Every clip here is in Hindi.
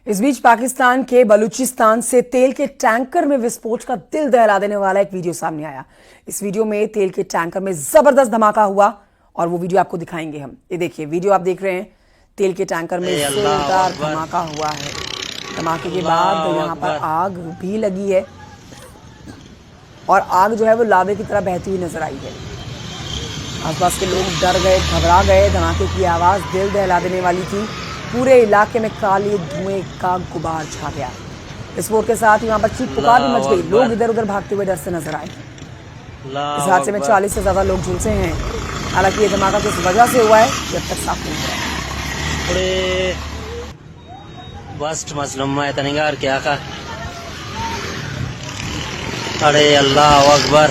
इस बीच पाकिस्तान के बलूचिस्तान से तेल के टैंकर में विस्फोट का दिल दहला देने वाला एक वीडियो सामने आया। इस वीडियो में तेल के टैंकर में जबरदस्त धमाका हुआ और वो वीडियो आपको दिखाएंगे हम। ये देखिए वीडियो आप देख रहे हैं, तेल के टैंकर में जोरदार धमाका हुआ है। धमाके के बाद यहाँ पर आग भी लगी है और आग जो है वो लावे की तरह बहती हुई नजर आई है। आसपास के लोग डर गए, घबरा गए। धमाके की आवाज दिल दहला देने वाली थी। पूरे इलाके में काले धुएं का गुबार छा गया। विस्फोट के साथ यहाँ पर चीख पुकार भी मच गई। लोग इधर उधर भागते हुए डर से नजर आए। इस हादसे में 40 से ज्यादा लोग झुलसे हैं। हालांकि ये धमाका किस वजह से हुआ है ये अब तक साफ नहीं हुआ है। क्या का अरे अल्लाह अकबर।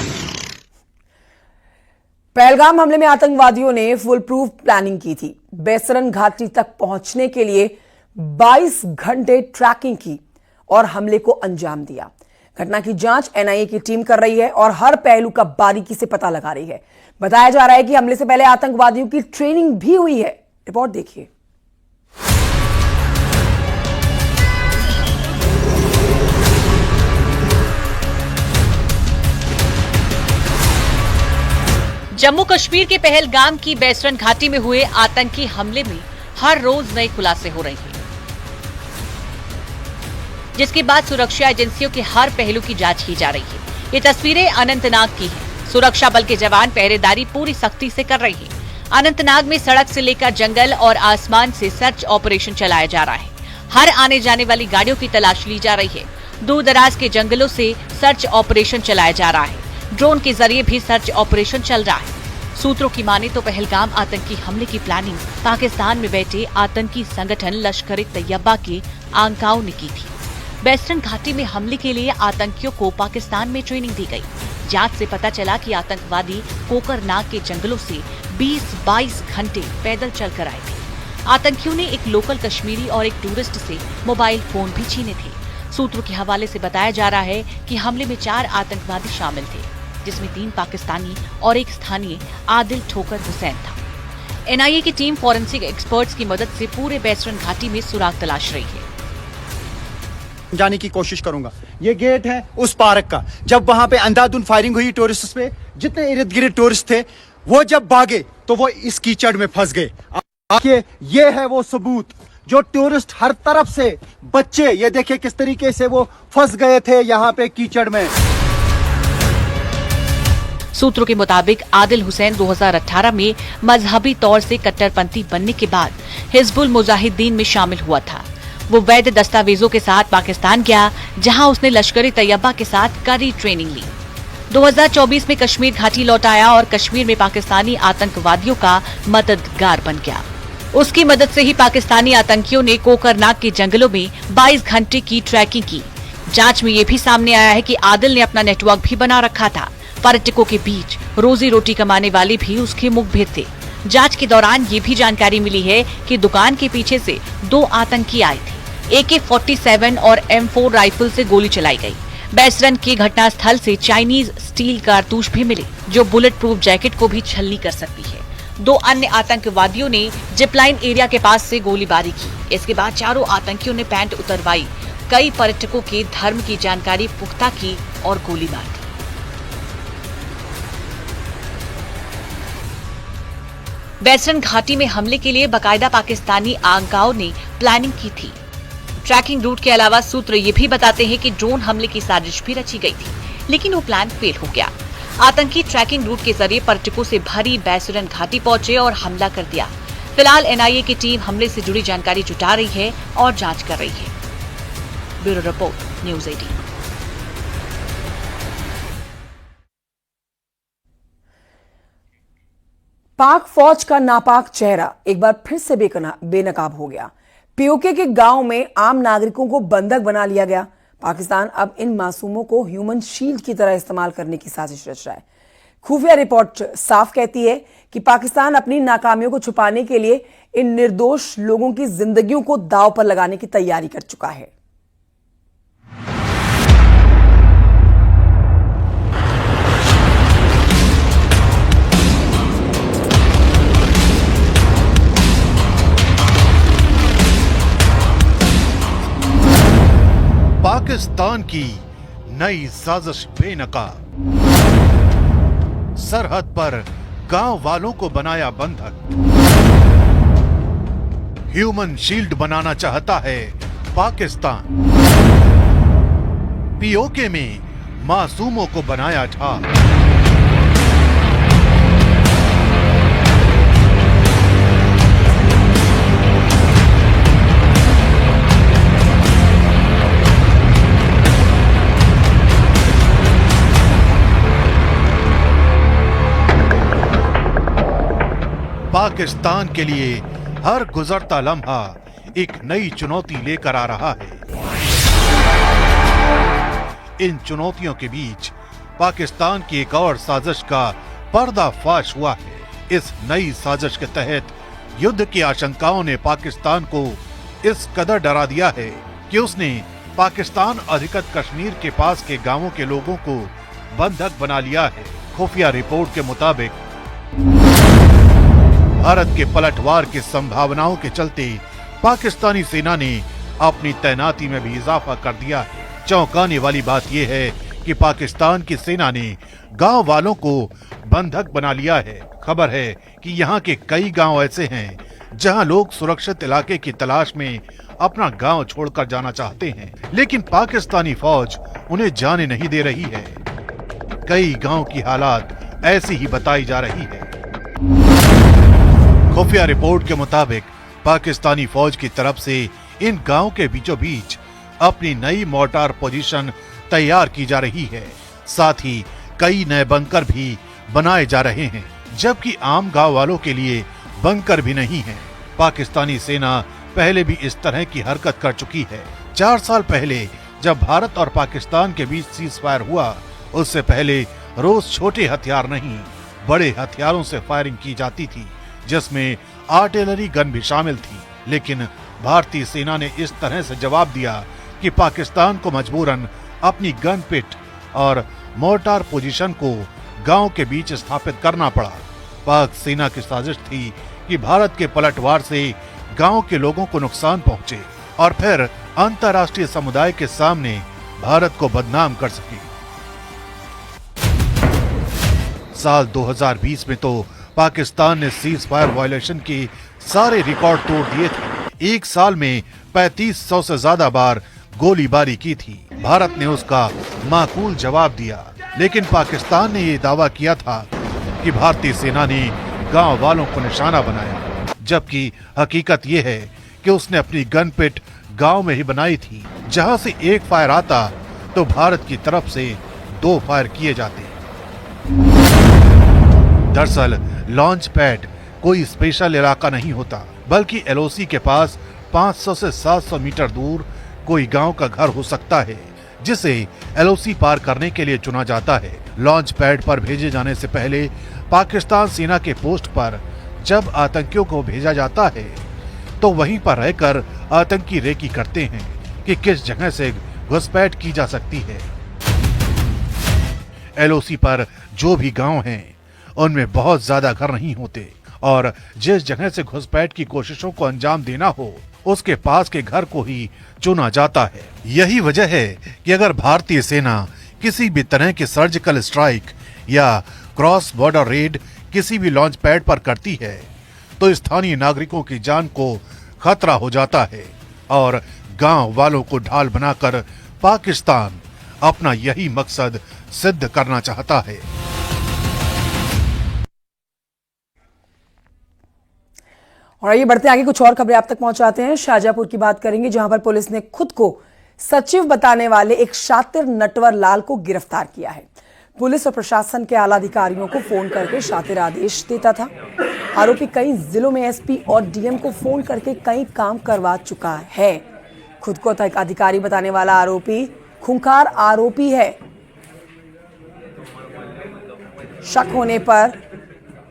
पहलगाम हमले में आतंकवादियों ने फुल प्रूफ प्लानिंग की थी। बेसरन घाटी तक पहुंचने के लिए 22 घंटे ट्रैकिंग की और हमले को अंजाम दिया। घटना की जांच एनआईए की टीम कर रही है और हर पहलू का बारीकी से पता लगा रही है। बताया जा रहा है कि हमले से पहले आतंकवादियों की ट्रेनिंग भी हुई है। रिपोर्ट देखिए। जम्मू कश्मीर के पहलगाम की बेसरन घाटी में हुए आतंकी हमले में हर रोज नए खुलासे हो रहे हैं, जिसके बाद सुरक्षा एजेंसियों के हर पहलू की जांच की जा रही है। ये तस्वीरें अनंतनाग की हैं। सुरक्षा बल के जवान पहरेदारी पूरी सख्ती से कर रहे हैं। अनंतनाग में सड़क से लेकर जंगल और आसमान से सर्च ऑपरेशन चलाया जा रहा है। हर आने जाने वाली गाड़ियों की तलाश ली जा रही है। दूर दराज के जंगलों से सर्च ऑपरेशन चलाया जा रहा है। ड्रोन के जरिए भी सर्च ऑपरेशन चल रहा है। सूत्रों की माने तो पहलगाम आतंकी हमले की प्लानिंग पाकिस्तान में बैठे आतंकी संगठन लश्कर-ए-तैयबा के आंकाओं ने की थी। बेसरन घाटी में हमले के लिए आतंकियों को पाकिस्तान में ट्रेनिंग दी गई। जांच से पता चला कि आतंकवादी कोकरनाग के जंगलों से 20-22 घंटे पैदल चलकर आए थे। आतंकियों ने एक लोकल कश्मीरी और एक टूरिस्ट से मोबाइल फोन भी छीने थे। सूत्रों के हवाले से बताया जा रहा है कि हमले में 4 आतंकवादी शामिल थे, जिसमें 3 पाकिस्तानी और एक स्थानीय आदिल ठोकर हुसैन था। एनआईए की टीम फॉरेंसिक एक्सपर्ट्स की मदद से पूरे बेसरन घाटी में सुराग तलाश रही है। जाने की कोशिश करूंगा। ये गेट है उस पार्क का। जब वहां पे अंधाधुंध फायरिंग हुई टूरिस्ट पे, जितने इर्द गिर्द टूरिस्ट थे वो जब भागे तो वो इस कीचड़ में फंस गए। आखिर ये है वो सबूत। जो टूरिस्ट हर तरफ से बच्चे, ये देखिए किस तरीके से वो फंस गए थे यहाँ पे कीचड़ में। सूत्रों के मुताबिक आदिल हुसैन 2018 में मजहबी तौर से कट्टरपंथी बनने के बाद हिजबुल मुजाहिदीन में शामिल हुआ था। वो वैध दस्तावेजों के साथ पाकिस्तान गया, जहां उसने लश्कर-ए-तैयबा के साथ कड़ी ट्रेनिंग ली। 2024 में कश्मीर घाटी लौट आया और कश्मीर में पाकिस्तानी आतंकवादियों का मददगार बन गया। उसकी मदद से ही पाकिस्तानी आतंकियों ने कोकरनाग के जंगलों में 22 घंटे की ट्रैकिंग की। जांच में ये भी सामने आया है कि आदिल ने अपना नेटवर्क भी बना रखा था। पर्यटकों के बीच रोजी रोटी कमाने वाले भी उसके मुखबिर थे। जांच के दौरान ये भी जानकारी मिली है कि दुकान के पीछे से 2 आतंकी आए थे। AK-47 और M4 राइफल से गोली चलाई गई। बेसरन के घटनास्थल से चाइनीज स्टील कारतूस भी मिले, जो बुलेट प्रूफ जैकेट को भी छलनी कर सकती है। 2 अन्य आतंकवादियों ने जिपलाइन एरिया के पास से गोलीबारी की। इसके बाद चारों आतंकियों ने पैंट उतरवाई, कई पर्यटकों के धर्म की जानकारी पुख्ता की और गोली मार दी। बेसरन घाटी में हमले के लिए बाकायदा पाकिस्तानी आंकाओं ने प्लानिंग की थी। ट्रैकिंग रूट के अलावा सूत्र ये भी बताते हैं कि ड्रोन हमले की साजिश भी रची गई थी, लेकिन वो प्लान फेल हो गया। आतंकी ट्रैकिंग रूट के जरिए पर्यटकों से भरी बेसरन घाटी पहुंचे और हमला कर दिया। फिलहाल एनआईए की टीम हमले से जुड़ी जानकारी जुटा रही है और जांच कर रही है। Bureau report, news 18। पाक फौज का नापाक चेहरा एक बार फिर से बेनकाब हो गया। पीओके के गांव में आम नागरिकों को बंधक बना लिया गया। पाकिस्तान अब इन मासूमों को ह्यूमन शील्ड की तरह इस्तेमाल करने की साजिश रच रहा है। खुफिया रिपोर्ट साफ कहती है कि पाकिस्तान अपनी नाकामियों को छुपाने के लिए इन निर्दोष लोगों की जिंदगियों को दांव पर लगाने की तैयारी कर चुका है। पाकिस्तान की नई साजिश बेनकाब। सरहद पर गांव वालों को बनाया बंधक। ह्यूमन शील्ड बनाना चाहता है पाकिस्तान। पीओके में मासूमों को बनाया ठार। पाकिस्तान के लिए हर गुजरता लम्हा एक नई चुनौती लेकर आ रहा है। इन चुनौतियों के बीच पाकिस्तान की एक और साजिश का पर्दाफाश हुआ है। इस नई साजिश के तहत युद्ध की आशंकाओं ने पाकिस्तान को इस कदर डरा दिया है कि उसने पाकिस्तान अधिकृत कश्मीर के पास के गांवों के लोगों को बंधक बना लिया है। खुफिया रिपोर्ट के मुताबिक भारत के पलटवार की संभावनाओं के चलते पाकिस्तानी सेना ने अपनी तैनाती में भी इजाफा कर दिया है। चौंकाने वाली बात यह है कि पाकिस्तान की सेना ने गांव वालों को बंधक बना लिया है। खबर है कि यहां के कई गांव ऐसे हैं जहां लोग सुरक्षित इलाके की तलाश में अपना गांव छोड़कर जाना चाहते हैं, लेकिन पाकिस्तानी फौज उन्हें जाने नहीं दे रही है। कई गांव की हालात ऐसी ही बताई जा रही है। खुफिया रिपोर्ट के मुताबिक पाकिस्तानी फौज की तरफ से इन गांव के बीचों बीच अपनी नई मोर्टार पोजीशन तैयार की जा रही है। साथ ही कई नए बंकर भी बनाए जा रहे हैं, जबकि आम गांव वालों के लिए बंकर भी नहीं है। पाकिस्तानी सेना पहले भी इस तरह की हरकत कर चुकी है। 4 साल पहले जब भारत और पाकिस्तान के बीच सीज फायर हुआ, उससे पहले रोज छोटे हथियार नहीं बड़े हथियारों से फायरिंग की जाती थी, जिसमें आर्टिलरी गन भी शामिल थी। लेकिन भारतीय सेना ने इस तरह से जवाब दिया कि पाकिस्तान को मजबूरन अपनी गन पिट और मोर्टार पोजीशन को गांव के बीच स्थापित करना पड़ा। पाक सेना की साजिश थी कि भारत के पलटवार से गांव के लोगों को नुकसान पहुंचे और फिर अंतर्राष्ट्रीय समुदाय के सामने भारत को बदनाम कर सके। साल 2020 में तो पाकिस्तान ने सीज फायर वायलेशन के सारे रिकॉर्ड तोड़ दिए थे। एक साल में 3500 से ज्यादा बार गोलीबारी की थी। भारत ने उसका माकूल जवाब दिया, लेकिन पाकिस्तान ने ये दावा किया था कि भारतीय सेना ने गांव वालों को निशाना बनाया, जबकि हकीकत ये है कि उसने अपनी गन पिट गांव में ही बनाई थी। जहां से एक फायर आता तो भारत की तरफ से 2 फायर किए जाते। दरअसल लॉन्च पैड कोई स्पेशल इलाका नहीं होता, बल्कि एलओसी के पास 500 से 700 मीटर दूर कोई गांव का घर हो सकता है, जिसे एलओसी पार करने के लिए चुना जाता है। लॉन्च पैड पर भेजे जाने से पहले पाकिस्तान सेना के पोस्ट पर जब आतंकियों को भेजा जाता है तो वहीं पर रहकर आतंकी रेकी करते हैं कि किस जगह से घुसपैठ की जा सकती है। एलओसी पर जो भी गांव हैं, उनमें बहुत ज्यादा घर नहीं होते और जिस जगह से घुसपैठ की कोशिशों को अंजाम देना हो, उसके पास के घर को ही चुना जाता है। यही वजह है कि अगर भारतीय सेना किसी भी तरह के सर्जिकल स्ट्राइक या क्रॉस बॉर्डर रेड किसी भी लॉन्च पैड पर करती है तो स्थानीय नागरिकों की जान को खतरा हो जाता है और गांव वालों को ढाल बनाकर पाकिस्तान अपना यही मकसद सिद्ध करना चाहता है। और ये बढ़ते आगे कुछ और खबरें आप तक पहुंचाते हैं। शाहजहांपुर की बात करेंगे, जहां पर पुलिस ने खुद को सचिव बताने वाले एक शातिर नटवर लाल को गिरफ्तार किया है। पुलिस और प्रशासन के आला अधिकारियों को फोन करके शातिर आदेश देता था। आरोपी कई जिलों में एसपी और डीएम को फोन करके कई काम करवा चुका है। खुद को अधिकारी बताने वाला आरोपी खूंखार आरोपी है। शक होने पर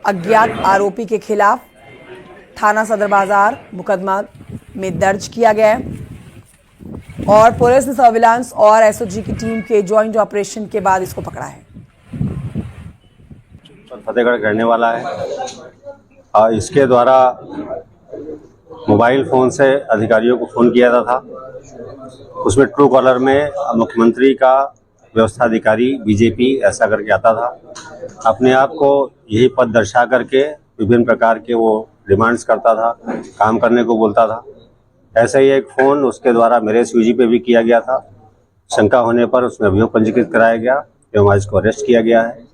अज्ञात आरोपी के खिलाफ थाना सदर बाजार मुकदमा में दर्ज किया गया है और पुलिस ने सर्विलांस और एसओजी की टीम के ज्वाइंट ऑपरेशन के बाद इसको पकड़ा है। फतेहगढ़ करने वाला है और इसके द्वारा मोबाइल फ़ोन से अधिकारियों को फ़ोन किया था उसमें ट्रू कॉलर में मुख्यमंत्री का व्यवस्था अधिकारी बीजेपी ऐसा करके आता था। अपने आप को यही पद दर्शा करके विभिन्न प्रकार के वो डिमांड्स करता था, काम करने को बोलता था। ऐसा ही एक फ़ोन उसके द्वारा मेरे SUG पे भी किया गया था। शंका होने पर उसमें अभियोग पंजीकृत कराया गया एवं आज इसको अरेस्ट किया गया है।